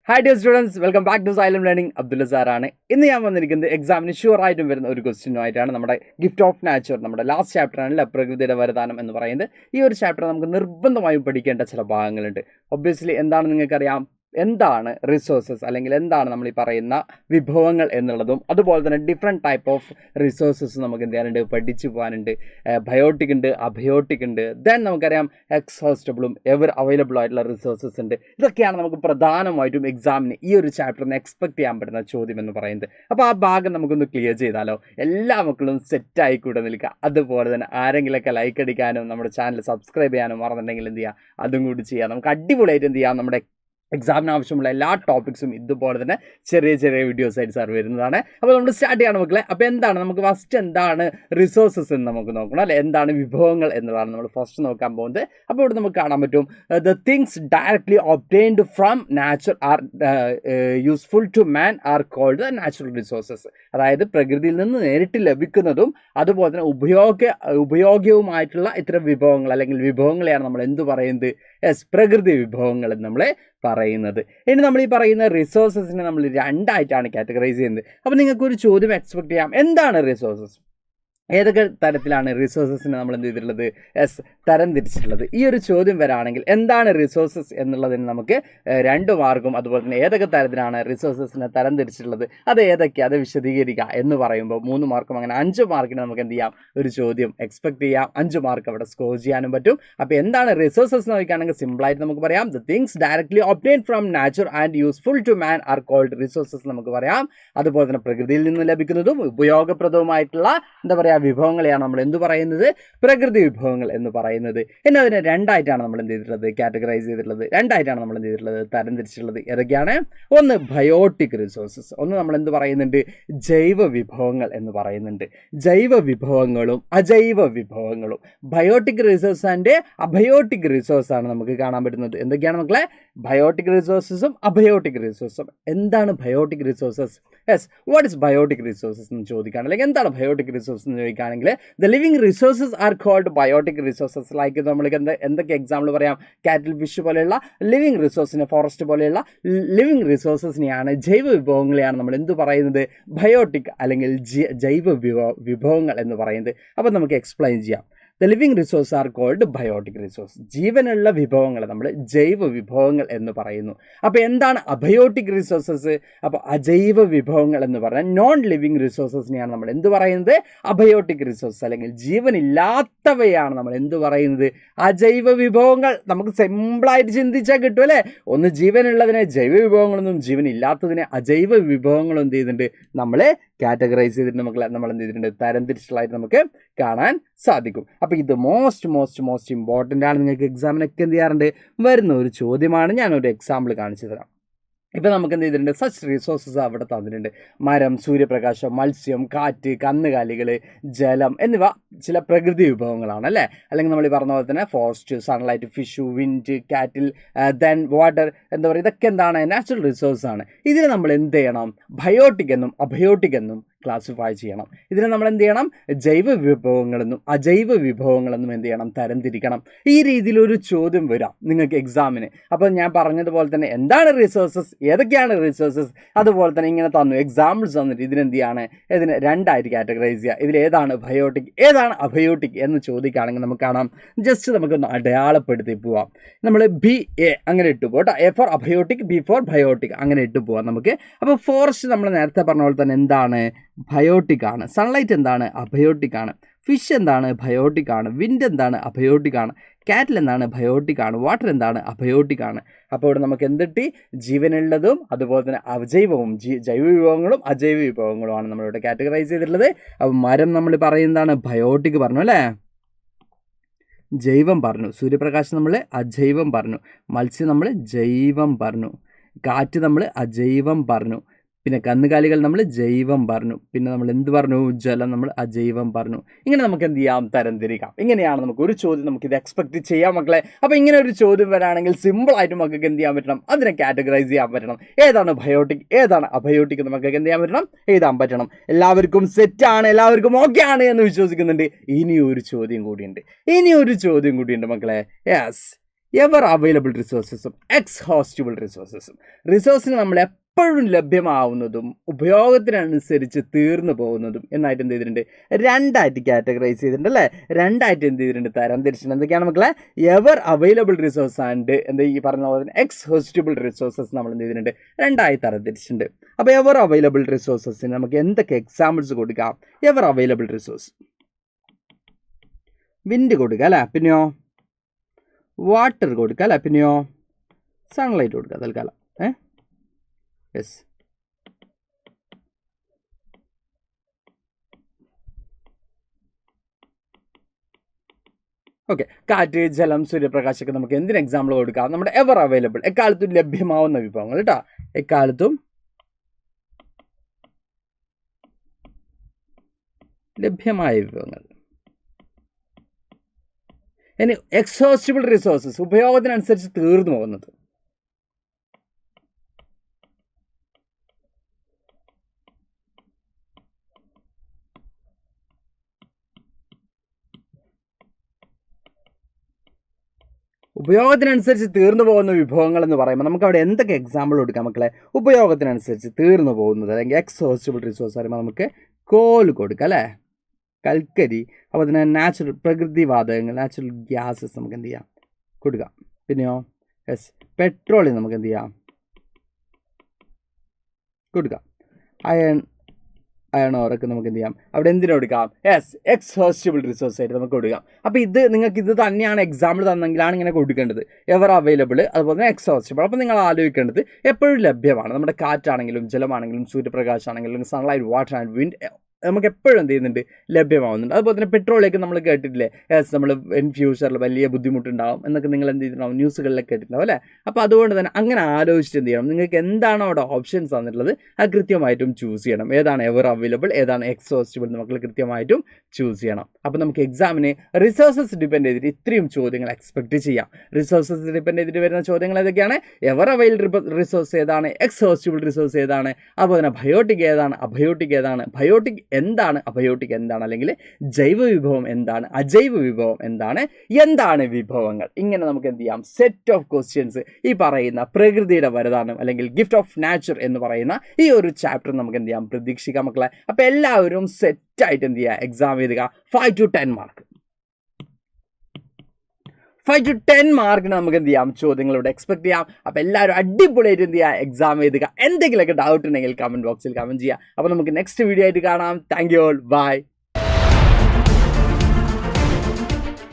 Hi dear students, welcome back to Xylem learning. Abdullah സാറാണ്. ഇന്ന് ഞാൻ വന്നിരിക്കുന്നത് എക്സാമിന് ഷുവറായിട്ടും വരുന്ന ഒരു ക്വസ്റ്റ്യനുമായിട്ടാണ്. നമ്മുടെ ഗിഫ്റ്റ് ഓഫ് നാച്ചർ, നമ്മുടെ ലാസ്റ്റ് ചാപ്റ്ററാണ് പ്രകൃതിയുടെ വരദാനം എന്ന് പറയുന്നത്. ഈ ഒരു ചാപ്റ്റർ നമുക്ക് നിർബന്ധമായും പഠിക്കേണ്ട ചില ഭാഗങ്ങളുണ്ട്. ഒബ്വിയസ്ലി എന്താണ് നിങ്ങൾക്കറിയാം, എന്താണ് റിസോഴ്സസ് അല്ലെങ്കിൽ എന്താണ് നമ്മൾ ഈ പറയുന്ന വിഭവങ്ങൾ എന്നുള്ളതും, അതുപോലെ തന്നെ ഡിഫറെൻറ്റ് ടൈപ്പ് ഓഫ് റിസോഴ്സസ് നമുക്ക് എന്ത് ചെയ്യാനുണ്ട്, പഠിച്ചു പോകാനുണ്ട്. ബയോട്ടിക് ഉണ്ട്, അബയോട്ടിക് ഉണ്ട്, ദെൻ നമുക്കറിയാം എക്സോസ്റ്റബിളും എവർ അവൈലബിൾ ആയിട്ടുള്ള റിസോഴ്സസ് ഉണ്ട്. ഇതൊക്കെയാണ് നമുക്ക് പ്രധാനമായിട്ടും എക്സാമിന് ഈ ഒരു ചാപ്റ്ററിന് എക്സ്പെക്ട് ചെയ്യാൻ പറ്റുന്ന ചോദ്യം എന്ന് പറയുന്നത്. അപ്പോൾ ആ ഭാഗം നമുക്കൊന്ന് ക്ലിയർ ചെയ്താലോ? എല്ലാ മക്കളും സെറ്റായി കൂടെ നിൽക്കുക. അതുപോലെ തന്നെ ആരെങ്കിലൊക്കെ ലൈക്ക് അടിക്കാനും നമ്മുടെ ചാനൽ സബ്സ്ക്രൈബ് ചെയ്യാനും മറന്നിട്ടുണ്ടെങ്കിൽ എന്ത് ചെയ്യുക, അതും കൂടി ചെയ്യാം. നമുക്ക് അടിപൊളിയായിട്ട് എന്ത് ചെയ്യാം, നമ്മുടെ എക്സാമിന് ആവശ്യമുള്ള എല്ലാ ടോപ്പിക്സും ഇതുപോലെ തന്നെ ചെറിയ ചെറിയ വീഡിയോസ് ആയിട്ട് സാർ വരുന്നതാണ്. അപ്പോൾ നമ്മൾ സ്റ്റാർട്ട് ചെയ്യണം മക്കളെ. അപ്പോൾ എന്താണ് നമുക്ക് ഫസ്റ്റ് എന്താണ് റിസോഴ്സസ് എന്ന് നമുക്ക് നോക്കണം അല്ലേ, എന്താണ് വിഭവങ്ങൾ എന്നുള്ളതാണ് നമ്മൾ ഫസ്റ്റ് നോക്കാൻ പോകുന്നത്. അപ്പോൾ ഇവിടെ നമുക്ക് കാണാൻ പറ്റും, the things directly obtained from nature are useful to man are called the natural resources. അതായത് പ്രകൃതിയിൽ നിന്ന് നേരിട്ട് ലഭിക്കുന്നതും അതുപോലെ തന്നെ ഉപയോഗവുമായിട്ടുള്ള ഇത്തരം വിഭവങ്ങൾ അല്ലെങ്കിൽ വിഭവങ്ങളെയാണ് നമ്മൾ എന്ത് പറയുന്നത്, പ്രകൃതി വിഭവങ്ങൾ എന്ന് നമ്മൾ പറയുന്നത്. ഇനി നമ്മൾ ഈ പറയുന്ന റിസോഴ്സസിനെ നമ്മൾ രണ്ടായിട്ടാണ് കാറ്റഗറൈസ് ചെയ്യുന്നത്. അപ്പോൾ നിങ്ങൾക്കൊരു ചോദ്യം എക്സ്പെക്ട് ചെയ്യാം, എന്താണ് റിസോഴ്സസ്, ഏതൊക്കെ തരത്തിലാണ് റിസോഴ്സസിനെ നമ്മൾ എന്ത് ചെയ്തിട്ടുള്ളത്, തരം തിരിച്ചിട്ടുള്ളത്. ഈ ഒരു ചോദ്യം വരാണെങ്കിൽ എന്താണ് റിസോഴ്സസ് എന്നുള്ളതിന് നമുക്ക് 2 മാർക്കും, അതുപോലെ തന്നെ ഏതൊക്കെ തരത്തിലാണ് റിസോഴ്സസിനെ തരം തിരിച്ചിട്ടുള്ളത്, അത് ഏതൊക്കെ, അത് വിശദീകരിക്കുക എന്ന് പറയുമ്പോൾ 3 മാർക്കും, അങ്ങനെ 5 മാർക്കിന് നമുക്ക് എന്ത് ചെയ്യാം, ഒരു ചോദ്യം എക്സ്പെക്ട് ചെയ്യാം. 5 മാർക്ക് അവിടെ സ്കോർ ചെയ്യാനും പറ്റും. അപ്പോൾ എന്താണ് റിസോഴ്സസ് എന്ന് നോക്കുകയാണെങ്കിൽ സിമ്പിളായിട്ട് നമുക്ക് പറയാം, the things directly obtain from nature and useful to man are called resources നമുക്ക് പറയാം. അതുപോലെ തന്നെ പ്രകൃതിയിൽ നിന്ന് ലഭിക്കുന്നതും ഉപയോഗപ്രദവുമായിട്ടുള്ള എന്താ പറയുക വിഭവങ്ങളെയാണ് നമ്മൾ എന്ത് പറയുന്നത്, പ്രകൃതി വിഭവങ്ങൾ എന്ന് പറയുന്നത്. ഇനി അതിനെ രണ്ടായിട്ടാണ് നമ്മൾ എന്ത് ചെയ്തിട്ടുള്ളത്, കാറ്റഗറൈസ് ചെയ്തിട്ടുള്ളത്. രണ്ടായിട്ടാണ് നമ്മൾ എന്ത് ചെയ്തിട്ടുള്ളത്, തരം തിരിച്ചിട്ടുള്ളത്. ഏതൊക്കെയാണ്? ഒന്ന് ബയോട്ടിക് റിസോഴ്സസ്, ഒന്ന് നമ്മൾ എന്ത് പറയുന്നുണ്ട്, ജൈവ വിഭവങ്ങൾ എന്ന് പറയുന്നുണ്ട്. ജൈവ വിഭവങ്ങളും അജൈവ വിഭവങ്ങളും, biotic resource and abiotic resource ആണ് നമുക്ക് കാണാൻ പറ്റുന്നത്. എന്തൊക്കെയാണ് മക്കളെ? ബയോട്ടിക് റിസോഴ്സസും അബയോട്ടിക് റിസോഴ്സും. എന്താണ് biotic resources? Yes, what is biotic resources എന്ന് ചോദിക്കുകയാണ്. അല്ലെങ്കിൽ എന്താണ് ബയോട്ടിക് റിസോഴ്സ് എന്ന് ചോദിക്കുകയാണെങ്കിൽ, the living resources are called biotic resources. Like നമ്മൾക്ക് എന്തൊക്കെ എക്സാമ്പിൾ പറയാം, കാറ്റിൽ, ഫിഷ് പോലെയുള്ള ലിവിങ് റിസോഴ്സിനെ, ഫോറസ്റ്റ് പോലെയുള്ള ലിവിങ് റിസോഴ്സസിനെയാണ്, ജൈവ വിഭവങ്ങളെയാണ് നമ്മൾ എന്ത് പറയുന്നത്, ബയോട്ടിക് അല്ലെങ്കിൽ ജൈവ വിഭവങ്ങൾ എന്ന് പറയുന്നത്. അപ്പോൾ നമുക്ക് എക്സ്പ്ലെയിൻ ചെയ്യാം. The living resource are called biotic resource. ജീവനുള്ള വിഭവങ്ങൾ നമ്മൾ ജൈവ വിഭവങ്ങൾ എന്ന് പറയുന്നു. അപ്പോൾ എന്താണ് അബയോട്ടിക് റിസോഴ്സസ്? അപ്പോൾ അജൈവ വിഭവങ്ങൾ എന്ന് പറഞ്ഞാൽ നോൺ ലിവിങ് റിസോഴ്സസിനെയാണ് നമ്മൾ എന്ത് പറയുന്നത്, അബയോട്ടിക് റിസോഴ്സ്. അല്ലെങ്കിൽ ജീവനില്ലാത്തവയാണ് നമ്മൾ എന്ത് പറയുന്നത്, അജൈവ വിഭവങ്ങൾ. നമുക്ക് സിമ്പിളായിട്ട് ചിന്തിച്ചാൽ കിട്ടും അല്ലേ. ഒന്ന് ജീവനുള്ളതിനെ ജൈവ വിഭവങ്ങളൊന്നും, ജീവനില്ലാത്തതിനെ അജൈവ വിഭവങ്ങളും എന്ത് ചെയ്യുന്നുണ്ട്, നമ്മൾ കാറ്റഗറൈസ് ചെയ്തിട്ട് നമ്മൾ എന്ത് ചെയ്തിട്ടുണ്ട്, തരംതിരിച്ചിട്ടുള്ളതായിട്ട് നമുക്ക് കാണാൻ സാധിക്കും. അപ്പോൾ ഇത് മോസ്റ്റ് ഇമ്പോർട്ടൻ്റ് ആണ്. നിങ്ങൾക്ക് എക്സാമിനൊക്കെ എന്ത് ചെയ്യാറുണ്ട്, വരുന്ന ഒരു ചോദ്യമാണ്. ഞാനൊരു എക്സാമ്പിൾ കാണിച്ചു തരാം. ഇപ്പോൾ നമുക്ക് എന്ത് ചെയ്തിട്ടുണ്ട്, സച്ച് റിസോഴ്സസ് അവിടെ തന്നിട്ടുണ്ട്. മരം, സൂര്യപ്രകാശം, മത്സ്യം, കാറ്റ്, കന്നുകാലികൾ, ജലം എന്നിവ ചില പ്രകൃതി വിഭവങ്ങളാണ് അല്ലേ. അല്ലെങ്കിൽ നമ്മൾ ഈ പറഞ്ഞ പോലെ തന്നെ ഫോറസ്റ്റ്, സൺലൈറ്റ്, ഫിഷ്, വിൻഡ്, കാറ്റിൽ, ദെൻ വാട്ടർ, എന്താ പറയുക, ഇതൊക്കെ എന്താണ്, നാച്ചുറൽ റിസോഴ്സ് ആണ്. ഇതിനെ നമ്മൾ എന്ത് ചെയ്യണം, ബയോട്ടിക് എന്നും അബയോട്ടിക് എന്നും ക്ലാസിഫൈ ചെയ്യണം. ഇതിനെ നമ്മൾ എന്ത് ചെയ്യണം, ജൈവ വിഭവങ്ങളെന്നും അജൈവ വിഭവങ്ങളെന്നും എന്ത് ചെയ്യണം, തരംതിരിക്കണം. ഈ രീതിയിലൊരു ചോദ്യം വരാം നിങ്ങൾക്ക് എക്സാമിന്. അപ്പോൾ ഞാൻ പറഞ്ഞതുപോലെ തന്നെ എന്താണ് റിസോഴ്സസ്, ഏതൊക്കെയാണ് റിസോഴ്സസ്, അതുപോലെ തന്നെ ഇങ്ങനെ തന്നു എക്സാമ്പിൾസ് തന്നിട്ട് ഇതിനെന്ത് ചെയ്യാണ്, ഇതിനെ രണ്ടായിട്ട് കാറ്റഗറൈസ് ചെയ്യുക. ഇതിലേതാണ് ബയോട്ടിക്, ഏതാണ് അബയോട്ടിക് എന്ന് ചോദിക്കുകയാണെങ്കിൽ നമുക്ക് കാണാം, ജസ്റ്റ് നമുക്കൊന്ന് അടയാളപ്പെടുത്തി പോവാം. നമ്മൾ BA അങ്ങനെ ഇട്ട് പോകാം കേട്ടോ. A for abiotic, B for biotic അങ്ങനെ ഇട്ട് പോവാം നമുക്ക്. അപ്പോൾ ഫോറസ്റ്റ് നമ്മൾ നേരത്തെ പറഞ്ഞ പോലെ തന്നെ എന്താണ്, ബയോട്ടിക് ആണ്. സൺലൈറ്റ് എന്താണ്, അബയോട്ടിക് ആണ്. ഫിഷ് എന്താണ്, ബയോട്ടിക് ആണ്. വിൻഡ് എന്താണ്, അബയോട്ടിക് ആണ്. കാറ്റിൽ എന്താണ്, ബയോട്ടിക് ആണ്. വാട്ടർ എന്താണ്, അബയോട്ടിക് ആണ്. അപ്പോൾ ഇവിടെ നമുക്ക് എന്തിട്ടി, ജീവനുള്ളതും അതുപോലെ തന്നെ അജൈവവും, ജൈവ വിഭവങ്ങളും അജൈവ വിഭവങ്ങളുമാണ് നമ്മളിവിടെ കാറ്റഗറൈസ് ചെയ്തിട്ടുള്ളത്. അപ്പോൾ മരം നമ്മൾ പറയുന്നതാണ് ബയോട്ടിക് പറഞ്ഞു അല്ലേ, ജൈവം പറഞ്ഞു. സൂര്യപ്രകാശം നമ്മൾ അജൈവം പറഞ്ഞു. മത്സ്യം നമ്മൾ ജൈവം പറഞ്ഞു. കാറ്റ് നമ്മൾ അജൈവം പറഞ്ഞു. പിന്നെ കന്നുകാലികൾ നമ്മൾ ജൈവം പറഞ്ഞു. പിന്നെ നമ്മൾ എന്ത് പറഞ്ഞു, ജലം നമ്മൾ അജൈവം പറഞ്ഞു. ഇങ്ങനെ നമുക്ക് എന്ത് ചെയ്യാം, തരംതിരിക്കാം. ഇങ്ങനെയാണ് നമുക്ക് ഒരു ചോദ്യം നമുക്കിത് എക്സ്പെക്ട് ചെയ്യാം മക്കളെ. അപ്പോൾ ഇങ്ങനെ ഒരു ചോദ്യം വരാണെങ്കിൽ സിമ്പിളായിട്ട് നമുക്ക് എന്ത് ചെയ്യാൻ പറ്റണം, അതിനെ കാറ്റഗറൈസ് ചെയ്യാൻ പറ്റണം. ഏതാണ് ബയോട്ടിക്, ഏതാണ് അബയോട്ടിക് നമുക്ക് എന്ത് ചെയ്യാൻ പറ്റണം, എഴുതാൻ പറ്റണം. എല്ലാവർക്കും സെറ്റാണ്, എല്ലാവർക്കും ഓക്കെ ആണ് എന്ന് വിശ്വസിക്കുന്നുണ്ട്. ഇനിയൊരു ചോദ്യം കൂടിയുണ്ട് മക്കളെ. യെസ്, എവർ അവൈലബിൾ റിസോഴ്സസും എക്സ്ഹോസ്റ്റബിൾ റിസോഴ്സസും. റിസോഴ്സിന് നമ്മൾ എപ്പോഴും ലഭ്യമാവുന്നതും ഉപയോഗത്തിനനുസരിച്ച് തീർന്നു പോകുന്നതും എന്നായിട്ട് എന്ത് ചെയ്തിട്ടുണ്ട്, രണ്ടായിട്ട് കാറ്റഗറൈസ് ചെയ്തിട്ടുണ്ട് അല്ലേ, രണ്ടായിട്ട് എന്ത് ചെയ്തിട്ടുണ്ട്, തരം തിരിച്ചിട്ടുണ്ട്. എന്തൊക്കെയാണ് മക്കളെ? എവർ അവൈലബിൾ റിസോഴ്സ് ആൻഡ് എന്താ ഈ പറഞ്ഞ പോലെ എക്സ്ഹോസ്റ്റബിൾ റിസോഴ്സസ് നമ്മൾ എന്ത് ചെയ്തിട്ടുണ്ട്, രണ്ടായി തരം തിരിച്ചിട്ടുണ്ട്. അപ്പോൾ എവർ അവൈലബിൾ റിസോഴ്സസിന് നമുക്ക് എന്തൊക്കെ എക്സാമ്പിൾസ് കൊടുക്കാം? എവർ അവൈലബിൾ റിസോഴ്സ് വിൻഡ് കൊടുക്കുക അല്ലേ, പിന്നെയോ വാട്ടർ കൊടുക്കുക അല്ലേ, പിന്നെയോ സൺലൈറ്റ് കൊടുക്കുക തൽക്കാലം. Yes, okay. കാറ്റ്, ജലം, സൂര്യപ്രകാശമൊക്കെ നമുക്ക് എന്തിന് എക്സാമ്പിൾ കൊടുക്കാം? നമ്മുടെ എവർ അവൈലബിൾ, എക്കാലത്തും ലഭ്യമാവുന്ന വിഭവങ്ങൾ കേട്ടോ, എക്കാലത്തും ലഭ്യമായ വിഭവങ്ങൾ. ഇനി എക്സോസ്റ്റബിൾ റിസോഴ്സസ്, ഉപയോഗത്തിനനുസരിച്ച് തീർന്നു പോകുന്നത്. ഉപയോഗത്തിനനുസരിച്ച് തീർന്നു പോകുന്ന വിഭവങ്ങൾ എന്ന് പറയുമ്പോൾ നമുക്ക് അവിടെ എന്തൊക്കെ എക്സാമ്പിൾ കൊടുക്കാം മക്കളെ? ഉപയോഗത്തിനനുസരിച്ച് തീർന്നു പോകുന്നത് അല്ലെങ്കിൽ എക്സോസ്റ്റബിൾ റിസോഴ്സ് പറയുമ്പോൾ നമുക്ക് കോൽ കൊടുക്കാം അല്ലേ, കൽക്കരി, അപ്പോൾ തന്നെ നാച്ചുറൽ പ്രകൃതിവാതകങ്ങൾ, നാച്ചുറൽ ഗ്യാസസ് നമുക്ക് എന്ത് ചെയ്യാം, കൊടുക്കാം. പിന്നെയോ യെസ്, പെട്രോളിയം നമുക്ക് എന്ത് ചെയ്യാം, കൊടുക്കാം. അയൺ ഓറൊക്കെ നമുക്ക് എന്ത് ചെയ്യാം, അവിടെ എന്തിനു കൊടുക്കാം? യെസ്, എക്സ്ഹോസ്റ്റബിൾ റിസോഴ്സ് ആയിട്ട് നമുക്ക് കൊടുക്കാം. അപ്പോൾ ഇത് നിങ്ങൾക്ക് ഇത് തന്നെയാണ് എക്സാമ്പിൾ തന്നെങ്കിലാണ് ഇങ്ങനെ കൊടുക്കേണ്ടത്. എവർ അവൈലബിൾ, അതുപോലെ തന്നെ എക്സ്ഹോസ്റ്റബിൾ. അപ്പോൾ നിങ്ങൾ ആലോചിക്കേണ്ടത് എപ്പോഴും ലഭ്യമാണ്. നമ്മുടെ കാറ്റാണെങ്കിലും ജലമാണെങ്കിലും സൂര്യപ്രകാശമാണെങ്കിലും സൺലൈറ്റ്, വാട്ടർ ആൻഡ് വിൻഡ് നമുക്ക് എപ്പോഴും എന്ത് ചെയ്യുന്നുണ്ട്, ലഭ്യമാവുന്നുണ്ട്. അതുപോലെ തന്നെ പെട്രോളിയൊക്കെ നമ്മൾ കേട്ടിട്ടില്ലേ, യെസ്, നമ്മൾ ഇൻ ഫ്യൂച്ചറിൽ വലിയ ബുദ്ധിമുട്ടുണ്ടാവും എന്നൊക്കെ നിങ്ങൾ എന്ത് ചെയ്തിട്ടുണ്ടാവും, ന്യൂസുകളിലൊക്കെ കേട്ടിട്ടുണ്ടാവും അല്ലേ. അപ്പോൾ അതുകൊണ്ട് തന്നെ അങ്ങനെ ആലോചിച്ചിട്ട് എന്ത് ചെയ്യണം, നിങ്ങൾക്ക് എന്താണോ അവിടെ ഓപ്ഷൻസ് തന്നിട്ടുള്ളത് അത് കൃത്യമായിട്ടും ചൂസ് ചെയ്യണം. ഏതാണ് എവർ അവൈലബിൾ, ഏതാണ് എക്സോസ്റ്റബിൾ നമുക്ക് കൃത്യമായിട്ടും ചൂസ് ചെയ്യണം. അപ്പോൾ നമുക്ക് എക്സാമിന് റിസോഴ്സസ് ഡിപ്പെൻഡ് ചെയ്തിട്ട് ഇത്രയും ചോദ്യങ്ങൾ എക്സ്പെക്ട് ചെയ്യാം. റിസോഴ്സസ് ഡിപ്പെൻഡ് ചെയ്തിട്ട് വരുന്ന ചോദ്യങ്ങൾ ഏതൊക്കെയാണ്? എവർ അവൈലബിൾ റിസോഴ്സ് ഏതാണ്, എക്സോസ്റ്റബിൾ റിസോഴ്സ് ഏതാണ്, അതുപോലെ തന്നെ ബയോട്ടിക് ഏതാണ്, അബയോട്ടിക് ഏതാണ്, ബയോട്ടിക് എന്താണ്, അബയോട്ടിക് എന്താണ്, അല്ലെങ്കിൽ ജൈവ വിഭവം എന്താണ്, അജൈവ വിഭവം എന്താണ്, എന്താണ് വിഭവങ്ങൾ. ഇങ്ങനെ നമുക്ക് എന്ത് ചെയ്യാം, സെറ്റ് ഓഫ് ക്വസ്റ്റ്യൻസ് ഈ പറയുന്ന പ്രകൃതിയുടെ വരദാനം അല്ലെങ്കിൽ ഗിഫ്റ്റ് ഓഫ് നാച്ചർ എന്ന് പറയുന്ന ഈ ഒരു ചാപ്റ്റർ നമുക്ക് എന്ത് ചെയ്യാം, പ്രതീക്ഷിക്കാം മക്കളെ. അപ്പോൾ എല്ലാവരും സെറ്റായിട്ട് എന്ത് ചെയ്യുക, എക്സാം എഴുതുക. 5 to 10 മാർക്ക്, 5 to 10 മാർക്കിന് നമുക്ക് എന്ത് ചെയ്യാം, ചോദ്യങ്ങൾ ഇവിടെ എക്സ്പെക്ട് ചെയ്യാം. അപ്പോൾ എല്ലാവരും അടിപൊളിയായിട്ട് എന്ത് ചെയ്യുക, എക്സാം എഴുതുക. എന്തെങ്കിലുമൊക്കെ ഡൗട്ട് ഉണ്ടെങ്കിൽ കമൻറ്റ് ബോക്സിൽ കമൻറ്റ് ചെയ്യുക. അപ്പോൾ നമുക്ക് നെക്സ്റ്റ് വീഡിയോ ആയിട്ട് കാണാം. Thank you all, by.